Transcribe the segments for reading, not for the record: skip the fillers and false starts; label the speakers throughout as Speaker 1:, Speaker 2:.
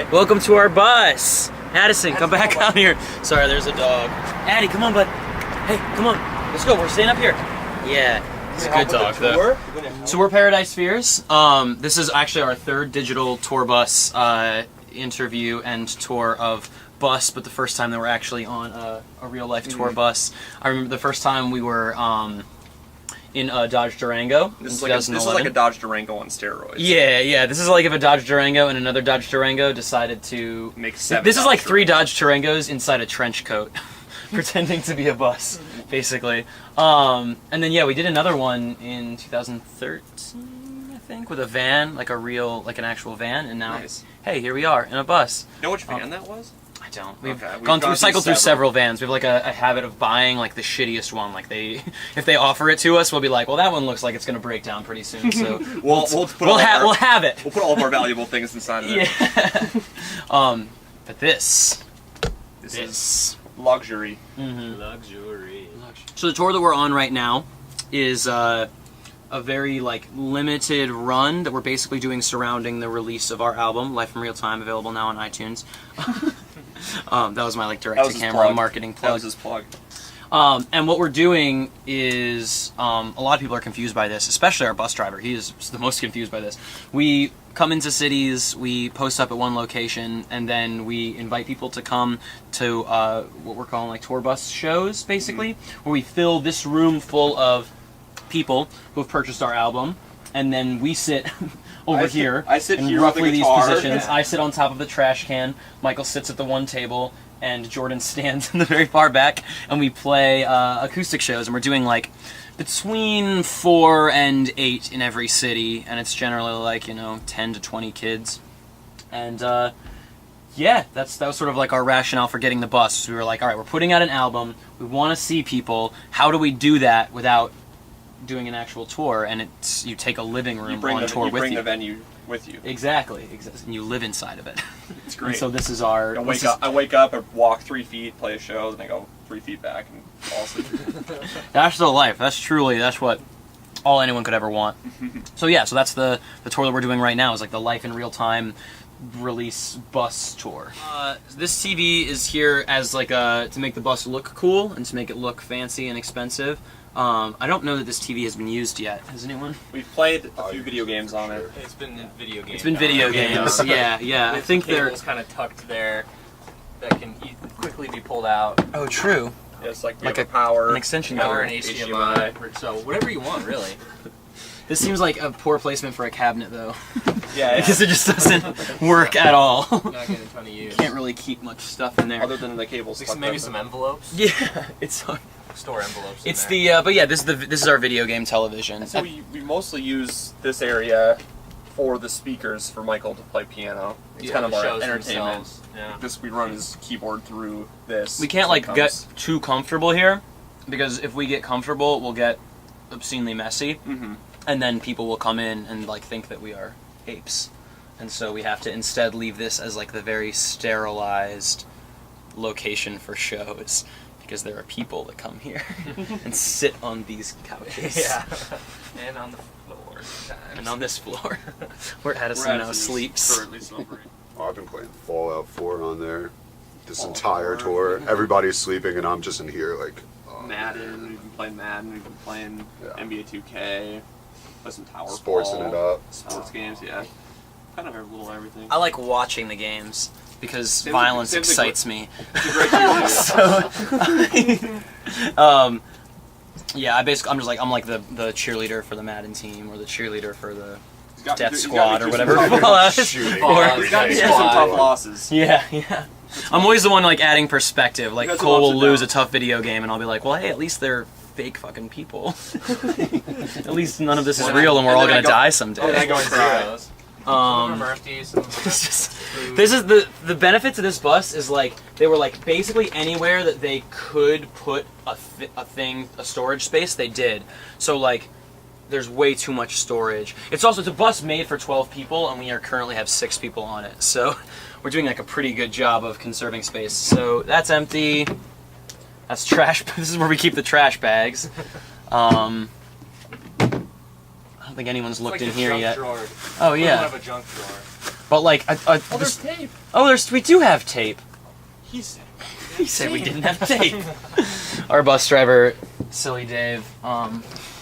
Speaker 1: Alright, welcome to our bus. Addison, come back out here. Sorry, there's a dog. Addie, come on, bud. Hey, come on. Let's go, we're staying up here. Yeah, it's a good dog, though. So we're Paradise Spheres. This is actually our third digital tour bus interview and tour of bus, but the first time that we're actually on a real-life tour bus. I remember the first time we were in a Dodge Durango.
Speaker 2: This is like a Dodge Durango on steroids.
Speaker 1: Yeah. This is like if a Dodge Durango and another Dodge Durango decided to
Speaker 2: make seven.
Speaker 1: This is like three Dodge Durangos inside a trench coat, pretending to be a bus, basically. And then yeah, we did another one in 2013, I think, with a van, like an actual van, and now, hey, here we are in a bus.
Speaker 2: You know which van that was?
Speaker 1: I don't. We've cycled through several vans. We have like a habit of buying like the shittiest one. Like if they offer it to us, we'll be like, well, that one looks like it's gonna break down pretty soon. So we'll have it.
Speaker 2: We'll put all of our valuable things inside of it.
Speaker 1: Yeah. But this is
Speaker 2: luxury.
Speaker 1: Mm-hmm. Luxury. So the tour that we're on right now is a very like limited run that we're basically doing surrounding the release of our album, Life in Real Time, available now on iTunes. That was my like direct-to-camera marketing plug.
Speaker 2: That was his plug.
Speaker 1: And what we're doing is, a lot of people are confused by this, especially our bus driver. He is the most confused by this. We come into cities, we post up at one location, and then we invite people to come to what we're calling like tour bus shows, basically, where we fill this room full of people who have purchased our album, and then we sit over here in roughly these positions. Yeah. I sit on top of the trash can, Michael sits at the one table, and Jordan stands in the very far back, and we play acoustic shows, and we're doing like between 4 and 8 in every city, and it's generally like, 10 to 20 kids. And yeah, that was sort of like our rationale for getting the bus. So we were like, all right, we're putting out an album, we want to see people, how do we do that without doing an actual tour? And it's you take a living room on tour with you.
Speaker 2: You bring the venue with you.
Speaker 1: Exactly, and you live inside of it.
Speaker 2: It's great.
Speaker 1: And so this is our.
Speaker 2: I wake up, I walk 3 feet, play a show, then I go 3 feet back and fall asleep.
Speaker 1: That's the life. That's what all anyone could ever want. So yeah, so that's the tour that we're doing right now. Is like the Life in Real Time release bus tour. This TV is here as like to make the bus look cool and to make it look fancy and expensive. I don't know that this TV has been used yet. Has anyone?
Speaker 2: We've played a few video games on it.
Speaker 3: It's been video games.
Speaker 1: It's been video games. Yeah. I think they're
Speaker 3: kind of tucked there that can quickly be pulled out.
Speaker 1: Oh, true.
Speaker 2: Yeah, it's like a power,
Speaker 1: an extension
Speaker 3: power,
Speaker 1: cord,
Speaker 3: and HDMI. So whatever you want, really.
Speaker 1: This seems like a poor placement for a cabinet, though.
Speaker 2: Yeah.
Speaker 1: Because it just doesn't work at all.
Speaker 3: Not getting a ton of use.
Speaker 1: Can't really keep much stuff in there.
Speaker 2: Other than the cables.
Speaker 3: Maybe some envelopes.
Speaker 1: Yeah, it's.
Speaker 3: Store envelopes.
Speaker 1: It's but yeah, this is our video game television.
Speaker 2: And so we mostly use this area for the speakers for Michael to play piano. It's kind of our entertainment.
Speaker 3: Yeah.
Speaker 2: We run his keyboard through this.
Speaker 1: We can't get too comfortable here, because if we get comfortable, we'll get obscenely messy, and then people will come in and like think that we are apes, and so we have to instead leave this as like the very sterilized location for shows. Because there are people that come here and sit on these couches.
Speaker 3: Yeah. And on the floor.
Speaker 1: And on this floor. Where Addison now sleeps.
Speaker 2: Currently celebrating.
Speaker 4: I've been playing Fallout 4 on there this entire tour. Everybody's sleeping and I'm just in here like...
Speaker 2: Madden, we've been playing Madden, we've been playing NBA 2K, play some Tower
Speaker 4: Sportsing it up.
Speaker 2: Sports games, yeah. Kind of a little everything.
Speaker 1: I like watching the games. Because violence excites me. Yeah, I'm like the cheerleader for the Madden team or the cheerleader for the Death Squad or whatever.
Speaker 2: He's got some tough losses.
Speaker 1: Yeah. I'm always the one like adding perspective. Like Cole will lose a tough video game and I'll be like, well, hey, at least they're fake fucking people. At least none of this is real and we're all gonna die someday.
Speaker 3: Oh, I go in zeros.
Speaker 1: This is the benefit to this bus is like they were like basically anywhere that they could put a storage space they did. So like there's way too much storage. It's a bus made for 12 people and we currently have 6 people on it. So we're doing like a pretty good job of conserving space. So that's empty. That's trash. This is where we keep the trash bags. I don't think anyone's looked in here yet.
Speaker 3: Drawer.
Speaker 1: Oh yeah.
Speaker 3: We don't have a junk drawer.
Speaker 1: But like,
Speaker 2: there's tape.
Speaker 1: we do have tape.
Speaker 2: He said.
Speaker 1: He said we didn't have tape. Our bus driver, silly Dave,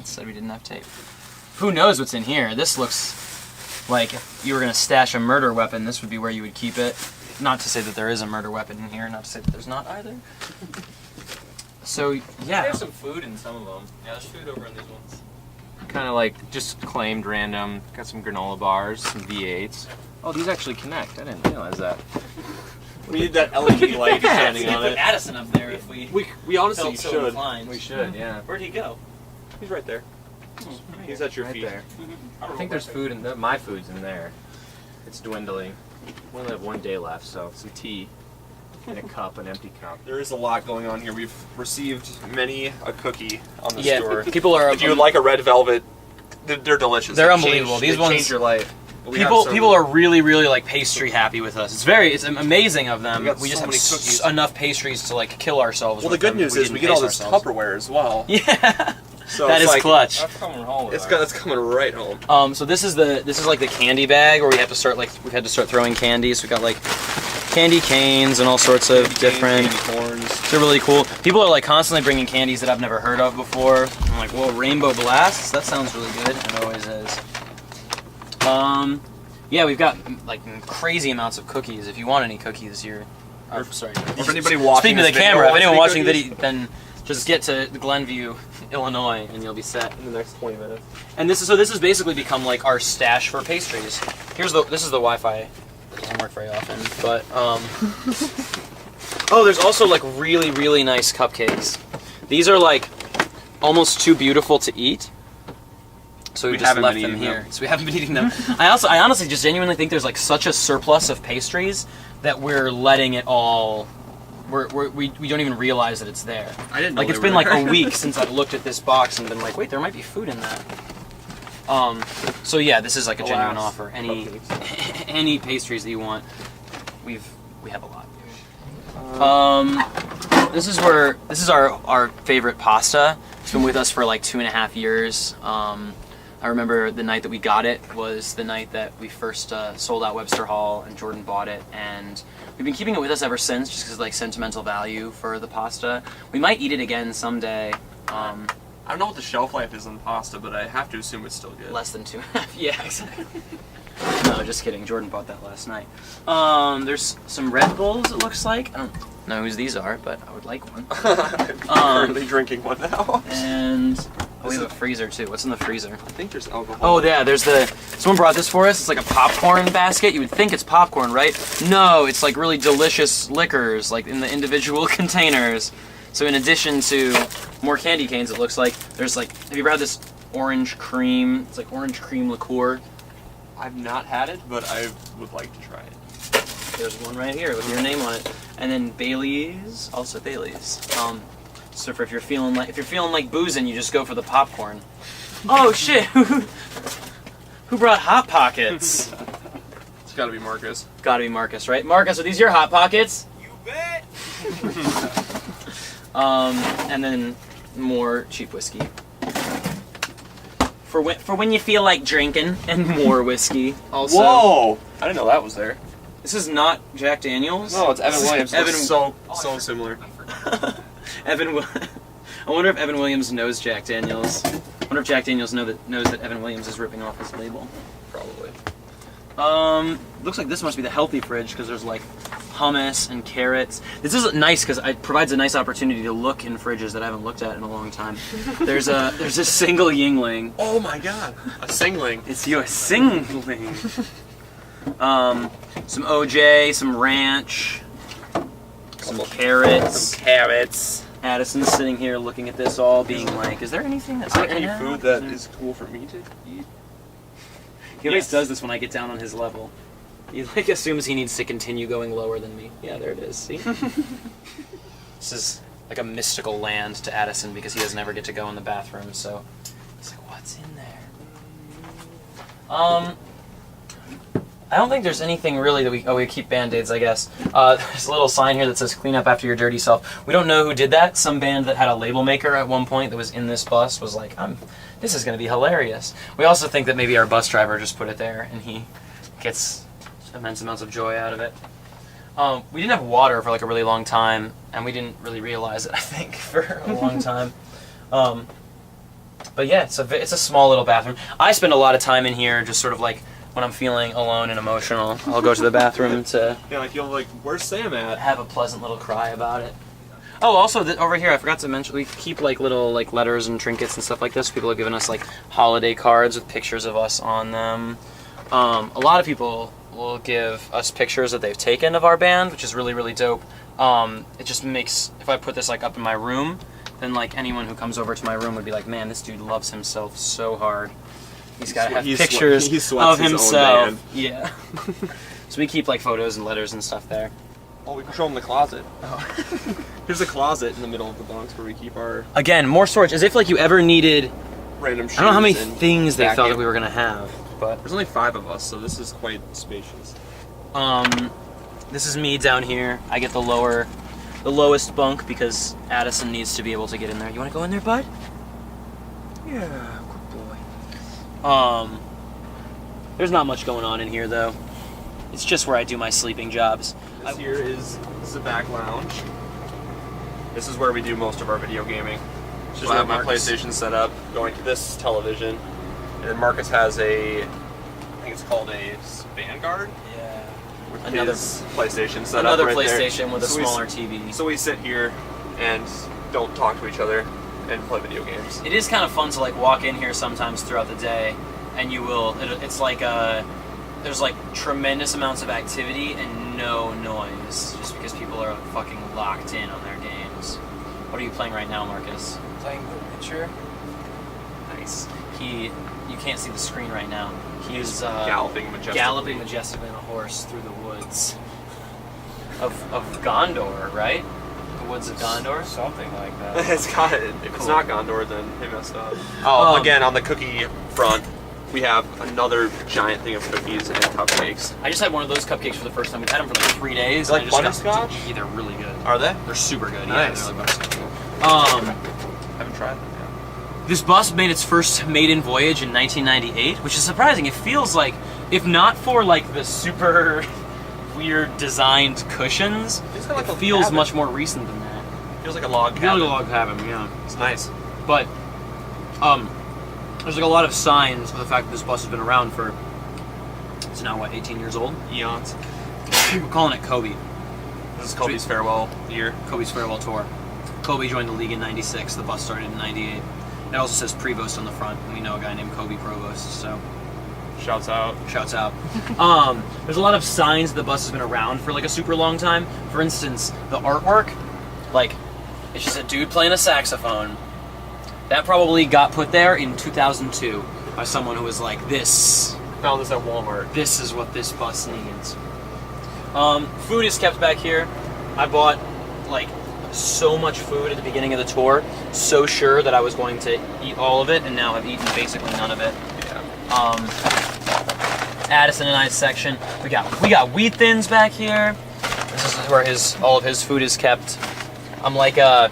Speaker 1: said we didn't have tape. Who knows what's in here? This looks like if you were gonna stash a murder weapon, this would be where you would keep it. Not to say that there is a murder weapon in here, not to say that there's not either. So, yeah.
Speaker 3: There's some food in some of them. Yeah, there's food over in these ones. Kind of like just claimed random. Got some granola bars, some V8s. Oh, these actually connect. I didn't realize that.
Speaker 2: We need that LED light shining
Speaker 1: We
Speaker 2: on
Speaker 1: put
Speaker 2: it.
Speaker 1: Addison up there if we
Speaker 2: We honestly
Speaker 1: felt so
Speaker 2: should.
Speaker 1: inclined.
Speaker 3: We should, yeah.
Speaker 1: Where'd he go?
Speaker 2: He's right there. He's at your
Speaker 3: Right
Speaker 2: feet.
Speaker 3: there. I think there's food in my food's in there. It's dwindling. We only have 1 day left, so some tea in a cup, an empty cup.
Speaker 2: There is a lot going on here. We've received many a cookie on the
Speaker 1: Yeah,
Speaker 2: store.
Speaker 1: people are.
Speaker 2: If you would like a red velvet, they're delicious.
Speaker 1: They're
Speaker 2: They
Speaker 1: unbelievable.
Speaker 2: change-
Speaker 1: These
Speaker 2: they
Speaker 1: ones-
Speaker 2: change your life. But we have some-
Speaker 1: People are really like pastry happy with us. It's amazing of them.
Speaker 2: We got
Speaker 1: We just
Speaker 2: so
Speaker 1: have
Speaker 2: many cookies.
Speaker 1: enough pastries to like kill ourselves.
Speaker 2: Well, the
Speaker 1: with
Speaker 2: good
Speaker 1: them.
Speaker 2: news is
Speaker 1: didn't
Speaker 2: we get all
Speaker 1: pace
Speaker 2: this
Speaker 1: ourselves.
Speaker 2: Tupperware as well.
Speaker 1: Yeah,
Speaker 2: So
Speaker 1: that
Speaker 2: it's
Speaker 1: is
Speaker 2: like,
Speaker 1: clutch.
Speaker 3: That's coming home. with us.
Speaker 2: It's coming right home.
Speaker 1: So this is like the candy bag where we have to start we've had to start throwing candies. We got like candy canes and all sorts of different.
Speaker 2: Candy corns.
Speaker 1: They're really cool. People are like constantly bringing candies that I've never heard of before. I'm like, whoa, Rainbow Blasts? That sounds really good. It always is. Yeah, we've got like crazy amounts of cookies. If you want any cookies, sorry.
Speaker 2: If anybody watching
Speaker 1: Speaking to the
Speaker 2: this video
Speaker 1: camera, if
Speaker 2: wants
Speaker 1: anyone
Speaker 2: any
Speaker 1: watching
Speaker 2: cookies-
Speaker 1: video, then just get to Glenview, Illinois, and you'll be set.
Speaker 2: in the next 20 minutes.
Speaker 1: And this has basically become like our stash for pastries. This is the Wi-Fi. It doesn't work very often, but oh, there's also like really nice cupcakes. These are like almost too beautiful to eat. So we just
Speaker 2: haven't
Speaker 1: left
Speaker 2: been
Speaker 1: them
Speaker 2: eating
Speaker 1: here.
Speaker 2: them.
Speaker 1: So we haven't been eating them. I honestly just genuinely think there's like such a surplus of pastries that we're letting it all. We don't even realize that it's there.
Speaker 2: I didn't know
Speaker 1: Like
Speaker 2: they
Speaker 1: it's
Speaker 2: were
Speaker 1: been like
Speaker 2: there.
Speaker 1: a week since I've looked at this box and been like, wait, there might be food in that. So yeah, this is like a genuine
Speaker 2: Alas,
Speaker 1: offer. Any
Speaker 2: cupcakes.
Speaker 1: any pastries that you want, we have a lot. This is our favorite pasta. It's been with us for like 2.5 years. I remember the night that we got it was the night that we first sold out Webster Hall and Jordan bought it, and we've been keeping it with us ever since just because like sentimental value for the pasta. We might eat it again someday.
Speaker 2: I don't know what the shelf life is on pasta, but I have to assume it's still good.
Speaker 1: Less than 2.5. Yeah, exactly. No, just kidding. Jordan bought that last night. There's some Red Bulls, it looks like. I don't know whose these are, but I would like one.
Speaker 2: I'm currently drinking one now.
Speaker 1: And we have a freezer too. What's in the freezer?
Speaker 2: I think there's alcohol.
Speaker 1: Oh yeah, someone brought this for us. It's like a popcorn basket. You would think it's popcorn, right? No, it's like really delicious liquors, like in the individual containers. So in addition to more candy canes, it looks like there's like. Have you ever had this orange cream? It's like orange cream liqueur.
Speaker 2: I've not had it, but I would like to try it.
Speaker 1: There's one right here with your name on it, and then Bailey's, also Bailey's. So if you're feeling like boozing, you just go for the popcorn. Oh shit! Who brought Hot Pockets?
Speaker 2: It's got to be Marcus.
Speaker 1: Gotta be Marcus, right? Marcus, are these your Hot Pockets?
Speaker 3: You bet!
Speaker 1: And then more cheap whiskey. For when you feel like drinking, and more whiskey. Also,
Speaker 2: Whoa! I didn't know that was there.
Speaker 1: this is not Jack Daniels.
Speaker 2: No, it's Evan Williams.
Speaker 1: Evan-
Speaker 2: It's so similar.
Speaker 1: I wonder if Evan Williams knows Jack Daniels. I wonder if Jack Daniels knows that Evan Williams is ripping off his label.
Speaker 2: Probably.
Speaker 1: Looks like this must be the healthy fridge because there's like hummus and carrots. This is nice because it provides a nice opportunity to look in fridges that I haven't looked at in a long time. There's a single Yingling.
Speaker 2: Oh my god. A singling.
Speaker 1: It's your singling. Some OJ, some ranch, some carrots.
Speaker 2: Carrots.
Speaker 1: Addison's sitting here looking at this all, being like, "Is there anything that's
Speaker 2: Is there any food that is cool for me to eat?
Speaker 1: He always
Speaker 2: Yes.
Speaker 1: does this when I get down on his level. He like assumes he needs to continue going lower than me. Yeah, there it is. See, this is like a mystical land to Addison because he doesn't ever get to go in the bathroom. So it's like, what's in there? I don't think there's anything really that we keep Band-Aids, I guess. There's a little sign here that says clean up after your dirty self. We don't know who did that. Some band that had a label maker at one point that was in this bus was like, this is going to be hilarious. We also think that maybe our bus driver just put it there and he gets immense amounts of joy out of it. We didn't have water for like a really long time, and we didn't really realize it, I think, for a long time. But yeah, it's a small little bathroom. I spend a lot of time in here, just sort of like when I'm feeling alone and emotional. I'll go to the bathroom to
Speaker 2: Yeah, like you're like, where's Sam at?
Speaker 1: have a pleasant little cry about it. Oh, also over here, I forgot to mention, we keep like little like letters and trinkets and stuff like this. People have given us like holiday cards with pictures of us on them. A lot of people will give us pictures that they've taken of our band, which is really, really dope. It just makes, if I put this like up in my room, then like anyone who comes over to my room would be like, man, this dude loves himself so hard. He's got to have pictures
Speaker 2: he sweats
Speaker 1: of
Speaker 2: his own
Speaker 1: himself.
Speaker 2: band.
Speaker 1: Yeah. So we keep like photos and letters and stuff there.
Speaker 2: Oh, we can show them the closet. There's a closet in the middle of the bunks where we keep our
Speaker 1: Again, more storage, as if like you ever needed,
Speaker 2: random shoes.
Speaker 1: I don't know how many
Speaker 2: and
Speaker 1: things they thought
Speaker 2: vacuum.
Speaker 1: that we were gonna have, but
Speaker 2: There's only 5 of us, so this is quite spacious.
Speaker 1: this is me down here. I get the lowest bunk because Addison needs to be able to get in there. You want to go in there, bud? Yeah, good boy. There's not much going on in here though. It's just where I do my sleeping jobs.
Speaker 2: This here is the back lounge. This is where we do most of our video gaming.
Speaker 1: Which is
Speaker 2: So I
Speaker 1: where
Speaker 2: have my
Speaker 1: Marcus-
Speaker 2: PlayStation set up, going to this television, and then Marcus has I think it's called a Vanguard,
Speaker 1: Yeah.
Speaker 2: with
Speaker 1: Another-
Speaker 2: his PlayStation set
Speaker 1: Another
Speaker 2: up right there.
Speaker 1: PlayStation with a
Speaker 2: So we-
Speaker 1: smaller TV.
Speaker 2: So we sit here and don't talk to each other and play video games.
Speaker 1: It is kind of fun to like walk in here sometimes throughout the day, and you will. It's like there's like tremendous amounts of activity and no noise, just because people are fucking locked in on their games. What are you playing right now, Marcus?
Speaker 3: Playing The Witcher.
Speaker 1: Nice. You can't see the screen right now. He's
Speaker 2: Galloping majestically.
Speaker 1: galloping majestically on a horse through the woods of Gondor, right? The woods of Gondor.
Speaker 3: Something like that.
Speaker 2: It's got it. If it's
Speaker 1: Cool.
Speaker 2: not Gondor, then he messed up. Oh, again, on the cookie front, we have another giant thing of cookies and cupcakes.
Speaker 1: I just had one of those cupcakes for the first time. We've had them for like 3 days.
Speaker 2: Like
Speaker 1: and I just got-
Speaker 2: butterscotch?
Speaker 1: Yeah, they're really good.
Speaker 2: Are they?
Speaker 1: They're super good.
Speaker 2: Nice.
Speaker 1: Yeah, they're like butterscotch.
Speaker 2: Haven't tried them
Speaker 1: This bus made its first maiden voyage in 1998, which is surprising. It feels like, if not for like the super weird designed cushions,
Speaker 2: It's got like
Speaker 1: it
Speaker 2: a
Speaker 1: feels
Speaker 2: cabin.
Speaker 1: much more recent than that.
Speaker 2: yet. Feels like a log
Speaker 1: I feel like
Speaker 2: cabin.
Speaker 1: a log cabin, yeah.
Speaker 2: It's nice.
Speaker 1: But there's like a lot of signs of the fact that this bus has been around for, it's now what, 18 years old?
Speaker 2: Eons.
Speaker 1: We're calling it Kobe.
Speaker 2: This is Kobe's farewell year.
Speaker 1: Kobe's farewell tour. Kobe joined the league in 96, the bus started in 98. It also says Prevost on the front, and we know a guy named Kobe Provost, so
Speaker 2: Shouts out.
Speaker 1: shouts out. There's a lot of signs the bus has been around for like a super long time. For instance, the artwork, like, it's just a dude playing a saxophone. That probably got put there in 2002 by someone who was like, this
Speaker 2: Found this at Walmart.
Speaker 1: is what this bus needs. Food is kept back here. I bought like so much food at the beginning of the tour, so sure that I was going to eat all of it, and now have eaten basically none of it.
Speaker 2: Yeah.
Speaker 1: Addison and I's section. We got wheat thins back here. This is where all of his food is kept. I'm like a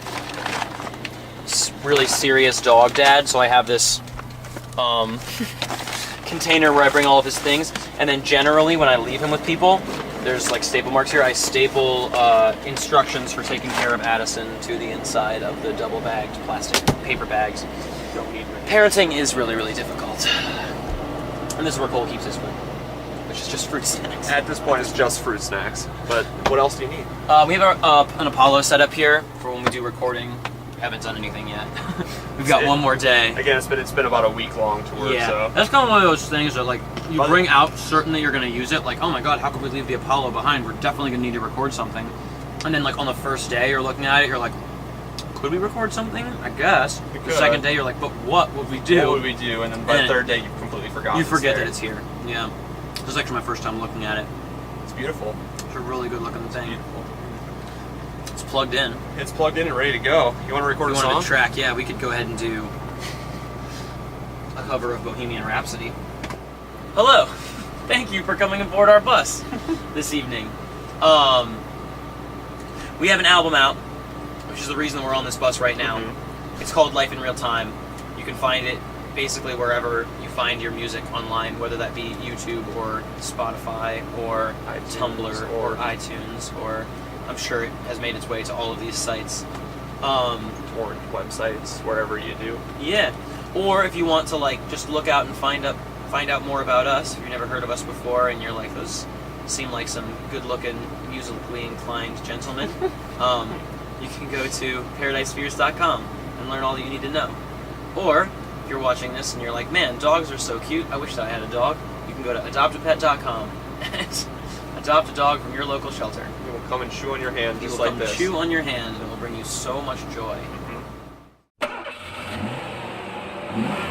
Speaker 1: really serious dog dad, so I have this container where I bring all of his things, and then generally when I leave him with people, there's like staple marks here. I staple instructions for taking care of Addison to the inside of the double bagged plastic paper bags.
Speaker 2: Don't need me.
Speaker 1: Parenting is really, really difficult. And this is where Cole keeps his food, which is just fruit snacks.
Speaker 2: At this point, it's just fruit snacks. But what else do you need?
Speaker 1: We have an Apollo set up here for when we do recording. Haven't done anything yet. We've got one more day.
Speaker 2: Again, it's been about a week-long tour,
Speaker 1: Yeah,
Speaker 2: so...
Speaker 1: that's kind of one of those things that like you
Speaker 2: But-
Speaker 1: bring out certain that you're going to use it. Like, oh my god, how could we leave the Apollo behind? We're definitely going to need to record something. And then like on the first day, you're looking at it, you're like, could we record something? I guess.
Speaker 2: We
Speaker 1: The
Speaker 2: could.
Speaker 1: second day, you're like, but what would we do?
Speaker 2: What would we do? And then by the
Speaker 1: And
Speaker 2: third day, you completely forgot.
Speaker 1: You forget that it's here. Yeah. This is actually my first time looking at it.
Speaker 2: It's beautiful.
Speaker 1: It's a really good looking thing.
Speaker 2: Beautiful.
Speaker 1: It's plugged in.
Speaker 2: It's plugged in and ready to go. You want to record
Speaker 1: If
Speaker 2: a
Speaker 1: you
Speaker 2: song?
Speaker 1: wanted to track, yeah, we could go ahead and do a cover of Bohemian Rhapsody. Hello! Thank you for coming aboard our bus this evening. We have an album out, which is the reason we're on this bus right now.
Speaker 2: Mhm.
Speaker 1: It's called Life in Real Time. You can find it basically wherever you find your music online, whether that be YouTube or Spotify or
Speaker 2: iTunes
Speaker 1: Tumblr or iTunes, or I'm sure it has made its way to all of these sites.
Speaker 2: Or websites, wherever you do.
Speaker 1: Yeah. Or if you want to like just look out and find out more about us, if you've never heard of us before and you're like, those seem like some good-looking, musically inclined gentlemen, you can go to paradisespheres.com and learn all that you need to know. Or if you're watching this and you're like, man, dogs are so cute, I wish that I had a dog, you can go to adoptapet.com and adopt a dog from your local shelter.
Speaker 2: It will come and chew on your hand
Speaker 1: He
Speaker 2: just
Speaker 1: will
Speaker 2: like
Speaker 1: come
Speaker 2: this.
Speaker 1: chew on your hand and it will bring you so much joy.
Speaker 2: Mhm.